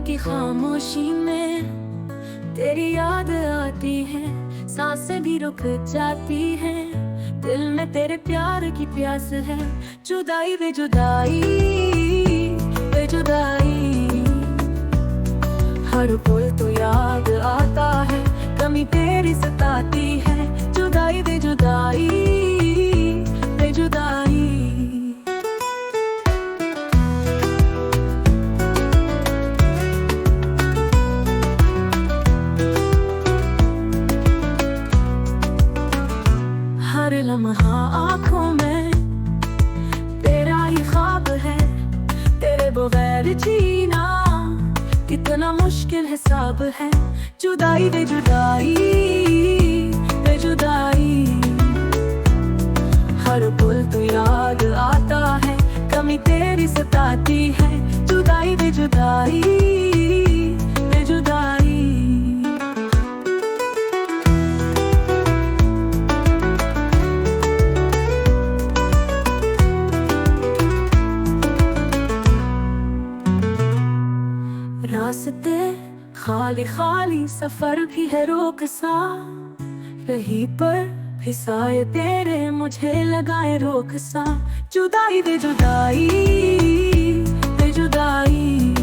की खामोशी में तेरी याद आती है, सांसें भी रुक जाती हैं। दिल में तेरे प्यार की प्यास है, जुदाई वे जुदाई वे जुदाई। हर पल तो याद आता है, कमी तेरी सताती है। जुदाई वे जुदाई वे जुदाई। हर लम्हा आँखों में तेरा ही ख्वाब है, तेरे बगैर जीना कितना मुश्किल हिसाब है। जुदाई वे जुदाई वे जुदाई। हर पल तो याद आता है, कमी तेरी सताती है। जुदाई वे जुदाई वे जुदाई। रास्ते खाली खाली, सफर भी है रोक सा। रही पर फिसाए तेरे, मुझे लगाए रोक सा। जुदाई वे जुदाई वे जुदाई।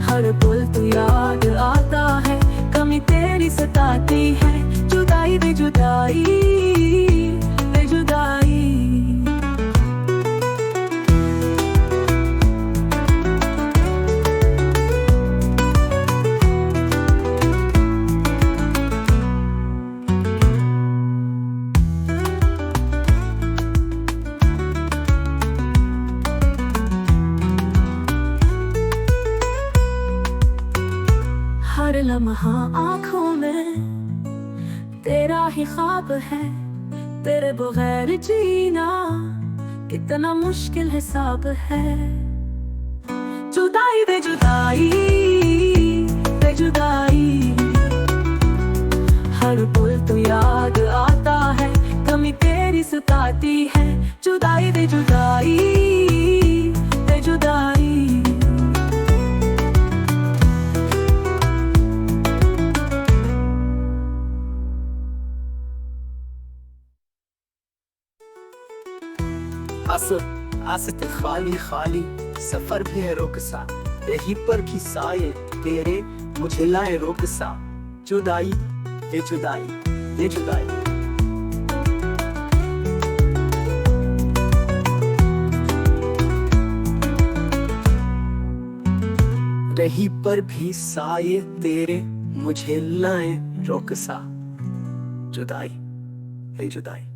हर पल तो याद आता है, कमी तेरी सताती है। जुदाई वे जुदाई वे जुदाई। हर लम्हा आँखों में तेरा ही ख्वाब है, तेरे बगैर जीना कितना मुश्किल हिसाब है। जुदाई वे जुदाई वे जुदाई। हर पल तो याद आता है, कमी तेरी सताती है। जुदाई वे जुदाई वे जुदाई। आसते खाली खाली, सफर भी है रुक सा। यहीं पर भी साए तेरे, मुझे लाए रोक सा। जुदाई ये जुदाई ये जुदाई। रही पर भी साए तेरे, मुझे लाए रोक सा। जुदाई ये जुदाई।